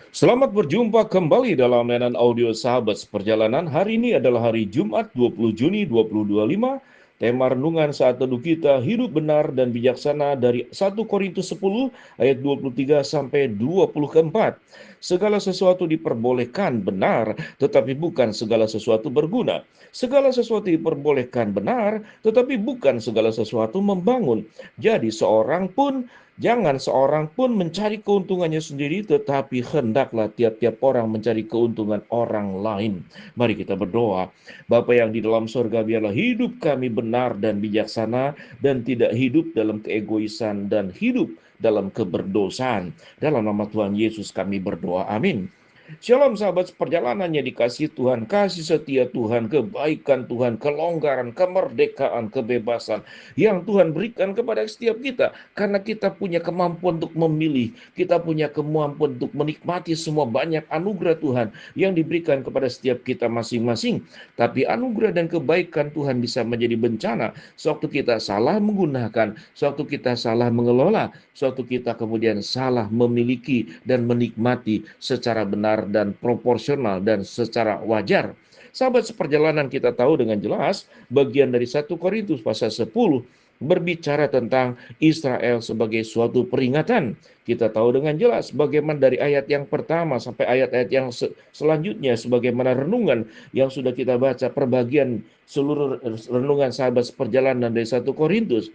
Selamat berjumpa kembali dalam layanan audio Sahabat Seperjalanan. Hari ini adalah hari Jumat 20 Juni 2025. Tema renungan saat teduh kita hidup benar dan bijaksana dari 1 Korintus 10 ayat 23 sampai 24. Segala sesuatu diperbolehkan benar, tetapi bukan segala sesuatu berguna. Segala sesuatu diperbolehkan benar, tetapi bukan segala sesuatu membangun. Jadi jangan seorang pun mencari keuntungannya sendiri, tetapi hendaklah tiap-tiap orang mencari keuntungan orang lain. Mari kita berdoa. Bapa yang di dalam surga, biarlah hidup kami benar dan bijaksana, dan tidak hidup dalam keegoisan dan hidup dalam keberdosaan. Dalam nama Tuhan Yesus kami berdoa. Amin. Shalom sahabat perjalanannya dikasih Tuhan, kasih setia Tuhan, kebaikan Tuhan, kelonggaran, kemerdekaan, kebebasan yang Tuhan berikan kepada setiap kita. Karena kita punya kemampuan untuk memilih, kita punya kemampuan untuk menikmati semua banyak anugerah Tuhan yang diberikan kepada setiap kita masing-masing. Tapi anugerah dan kebaikan Tuhan bisa menjadi bencana sewaktu kita salah menggunakan, sewaktu kita salah mengelola, sewaktu kita kemudian salah memiliki dan menikmati secara benar dan proporsional dan secara wajar. Sahabat seperjalanan, kita tahu dengan jelas bagian dari 1 Korintus pasal 10 berbicara tentang Israel sebagai suatu peringatan. Kita tahu dengan jelas bagaimana dari ayat yang pertama sampai ayat-ayat yang selanjutnya, sebagaimana renungan yang sudah kita baca, perbagian seluruh renungan sahabat seperjalanan dari 1 Korintus.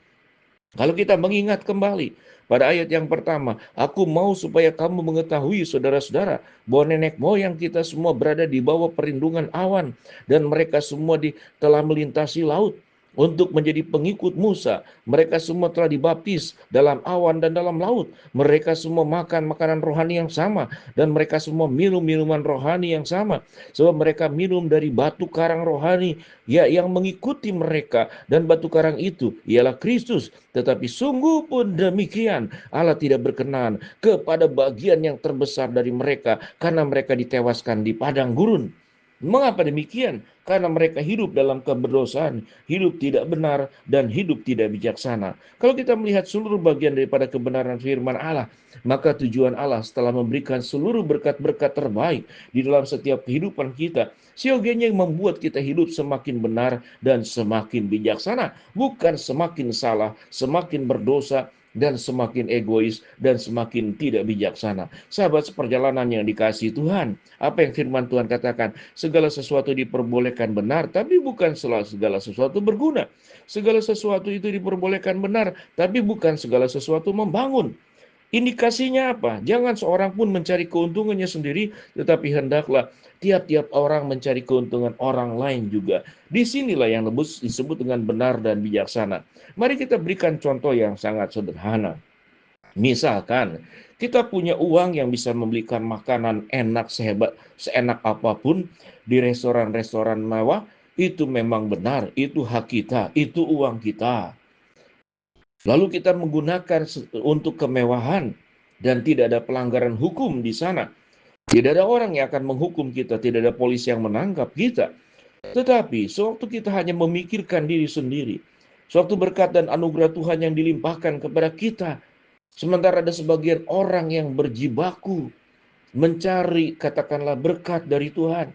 Kalau kita mengingat kembali pada ayat yang pertama, aku mau supaya kamu mengetahui saudara-saudara bahwa nenek moyang kita semua berada di bawah perlindungan awan, dan mereka semua telah melintasi laut untuk menjadi pengikut Musa. Mereka semua telah dibaptis dalam awan dan dalam laut. Mereka semua makan makanan rohani yang sama, dan mereka semua minum minuman rohani yang sama, sebab mereka minum dari batu karang rohani yang mengikuti mereka, dan batu karang itu ialah Kristus. Tetapi sungguh pun demikian, Allah tidak berkenan kepada bagian yang terbesar dari mereka, karena mereka ditewaskan di padang gurun. Mengapa demikian? Karena mereka hidup dalam keberdosaan, hidup tidak benar, dan hidup tidak bijaksana. Kalau kita melihat seluruh bagian daripada kebenaran firman Allah, maka tujuan Allah setelah memberikan seluruh berkat-berkat terbaik di dalam setiap kehidupan kita, siogianya yang membuat kita hidup semakin benar dan semakin bijaksana, bukan semakin salah, semakin berdosa, dan semakin egois, dan semakin tidak bijaksana. Sahabat seperjalanan yang dikasihi Tuhan, apa yang firman Tuhan katakan? Segala sesuatu diperbolehkan benar, tapi bukan segala sesuatu berguna. Segala sesuatu itu diperbolehkan benar, tapi bukan segala sesuatu membangun. Indikasinya apa? Jangan seorang pun mencari keuntungannya sendiri, tetapi hendaklah tiap-tiap orang mencari keuntungan orang lain juga. Disinilah yang disebut dengan benar dan bijaksana. Mari kita berikan contoh yang sangat sederhana. Misalkan kita punya uang yang bisa membelikan makanan enak seenak apapun di restoran-restoran mewah, itu memang benar, itu hak kita, itu uang kita. Lalu kita menggunakan untuk kemewahan dan tidak ada pelanggaran hukum di sana. Tidak ada orang yang akan menghukum kita, tidak ada polisi yang menangkap kita. Tetapi sewaktu kita hanya memikirkan diri sendiri, sewaktu berkat dan anugerah Tuhan yang dilimpahkan kepada kita, sementara ada sebagian orang yang berjibaku mencari katakanlah berkat dari Tuhan.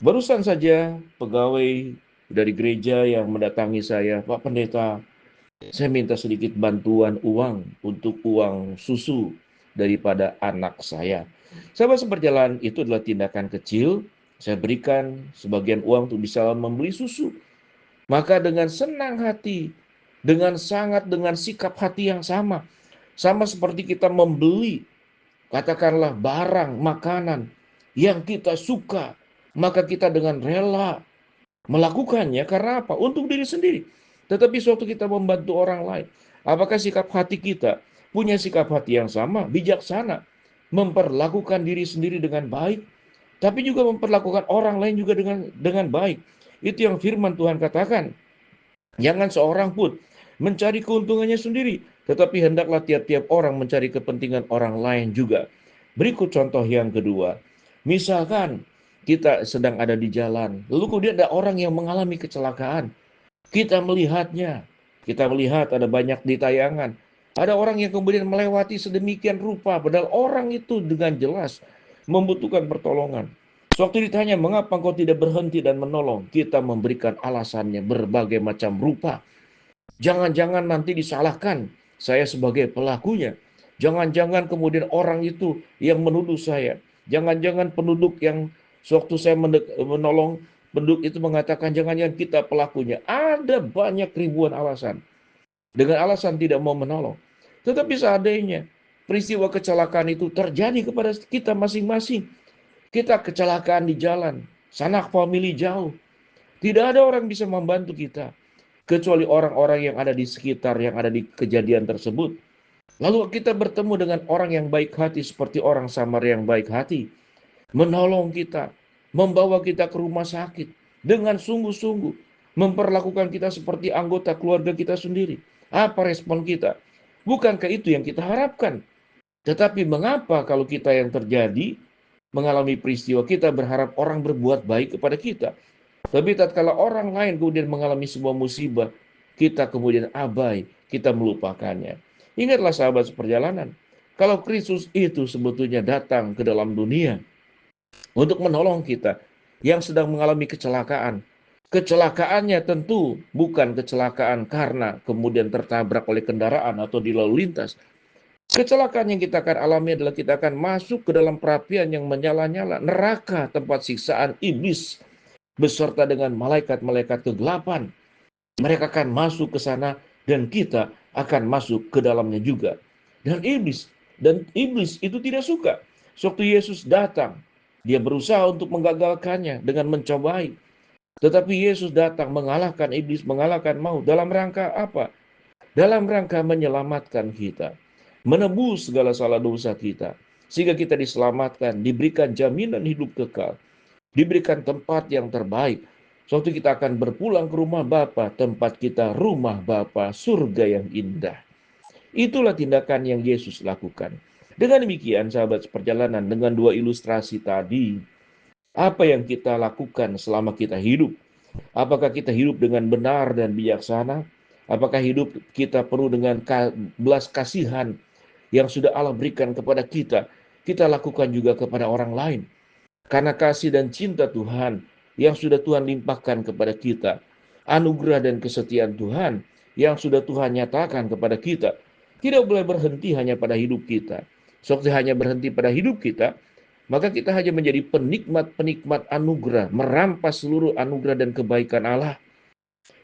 Barusan saja pegawai dari gereja yang mendatangi saya, Pak Pendeta, saya minta sedikit bantuan uang untuk uang susu daripada anak saya. Sahabat seperjalanan, itu adalah tindakan kecil. Saya berikan sebagian uang untuk bisa membeli susu. Maka dengan senang hati, dengan sikap hati yang sama, sama seperti kita membeli, katakanlah barang, makanan yang kita suka, maka kita dengan rela melakukannya karena apa? Untuk diri sendiri. Tetapi suatu kita membantu orang lain, apakah sikap hati kita punya sikap hati yang sama, bijaksana, memperlakukan diri sendiri dengan baik, tapi juga memperlakukan orang lain juga dengan baik. Itu yang firman Tuhan katakan. Jangan seorang pun mencari keuntungannya sendiri, tetapi hendaklah tiap-tiap orang mencari kepentingan orang lain juga. Berikut contoh yang kedua. Misalkan kita sedang ada di jalan, lalu kemudian ada orang yang mengalami kecelakaan. Kita melihatnya, kita melihat ada banyak di tayangan. Ada orang yang kemudian melewati sedemikian rupa, padahal orang itu dengan jelas membutuhkan pertolongan. Sewaktu ditanya, mengapa engkau tidak berhenti dan menolong? Kita memberikan alasannya berbagai macam rupa. Jangan-jangan nanti disalahkan saya sebagai pelakunya. Jangan-jangan kemudian orang itu yang menuduh saya. Jangan-jangan penduduk yang sewaktu saya menolong penduduk itu mengatakan jangan-jangan kita pelakunya. Ada banyak ribuan alasan. Dengan alasan tidak mau menolong. Tetapi seandainya peristiwa kecelakaan itu terjadi kepada kita masing-masing. Kita kecelakaan di jalan, sanak famili jauh. Tidak ada orang bisa membantu kita kecuali orang-orang yang ada di sekitar, yang ada di kejadian tersebut. Lalu kita bertemu dengan orang yang baik hati seperti orang Samaria yang baik hati, menolong kita, membawa kita ke rumah sakit dengan sungguh-sungguh, memperlakukan kita seperti anggota keluarga kita sendiri. Apa respon kita? Bukankah itu yang kita harapkan? Tetapi mengapa kalau kita yang terjadi mengalami peristiwa, kita berharap orang berbuat baik kepada kita? Tapi tatkala orang lain kemudian mengalami sebuah musibah, kita kemudian abai, kita melupakannya. Ingatlah sahabat seperjalanan, kalau Kristus itu sebetulnya datang ke dalam dunia untuk menolong kita yang sedang mengalami kecelakaan. Kecelakaannya tentu bukan kecelakaan karena kemudian tertabrak oleh kendaraan atau di lalu lintas. Kecelakaan yang kita akan alami adalah kita akan masuk ke dalam perapian yang menyala-nyala, neraka tempat siksaan iblis beserta dengan malaikat-malaikat kegelapan. Mereka akan masuk ke sana dan kita akan masuk ke dalamnya juga. Dan iblis itu tidak suka. Waktu Yesus datang, dia berusaha untuk menggagalkannya dengan mencobai. Tetapi Yesus datang mengalahkan iblis, mengalahkan maut. Dalam rangka apa? Dalam rangka menyelamatkan kita, menebus segala salah dosa kita, sehingga kita diselamatkan, diberikan jaminan hidup kekal, diberikan tempat yang terbaik. Suatu kita akan berpulang ke rumah Bapa, tempat kita rumah Bapa, surga yang indah. Itulah tindakan yang Yesus lakukan. Dengan demikian, sahabat seperjalanan, dengan dua ilustrasi tadi, apa yang kita lakukan selama kita hidup? Apakah kita hidup dengan benar dan bijaksana? Apakah hidup kita penuh dengan belas kasihan yang sudah Allah berikan kepada kita? Kita lakukan juga kepada orang lain. Karena kasih dan cinta Tuhan yang sudah Tuhan limpahkan kepada kita. Anugerah dan kesetiaan Tuhan yang sudah Tuhan nyatakan kepada kita. Tidak boleh berhenti hanya pada hidup kita. Sewaktu hanya berhenti pada hidup kita, maka kita hanya menjadi penikmat-penikmat anugerah, merampas seluruh anugerah dan kebaikan Allah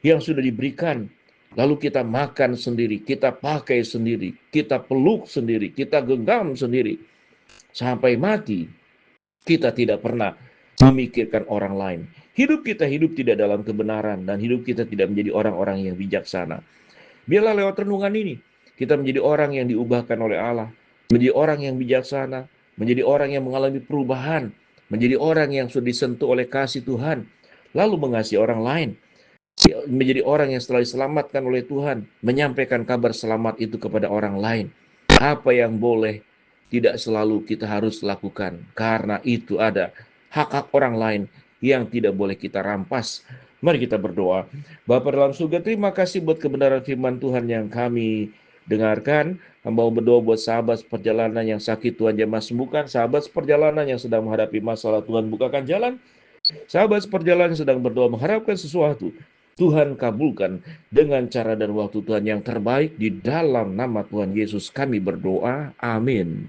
yang sudah diberikan. Lalu kita makan sendiri, kita pakai sendiri, kita peluk sendiri, kita genggam sendiri. Sampai mati, kita tidak pernah memikirkan orang lain. Hidup kita hidup tidak dalam kebenaran, dan hidup kita tidak menjadi orang-orang yang bijaksana. Biarlah lewat renungan ini, kita menjadi orang yang diubahkan oleh Allah, menjadi orang yang bijaksana, menjadi orang yang mengalami perubahan, menjadi orang yang sudah disentuh oleh kasih Tuhan, lalu mengasihi orang lain, menjadi orang yang setelah diselamatkan oleh Tuhan, menyampaikan kabar selamat itu kepada orang lain. Apa yang boleh, tidak selalu kita harus lakukan, karena itu ada hak-hak orang lain yang tidak boleh kita rampas. Mari kita berdoa. Bapa dalam surga, terima kasih buat kebenaran firman Tuhan yang kami dengarkan. Hamba berdoa buat sahabat seperjalanan yang sakit, Tuhan jamah sembuhkan. Sahabat seperjalanan yang sedang menghadapi masalah, Tuhan bukakan jalan. Sahabat seperjalanan yang sedang berdoa mengharapkan sesuatu, Tuhan kabulkan dengan cara dan waktu Tuhan yang terbaik. Di dalam nama Tuhan Yesus kami berdoa. Amin.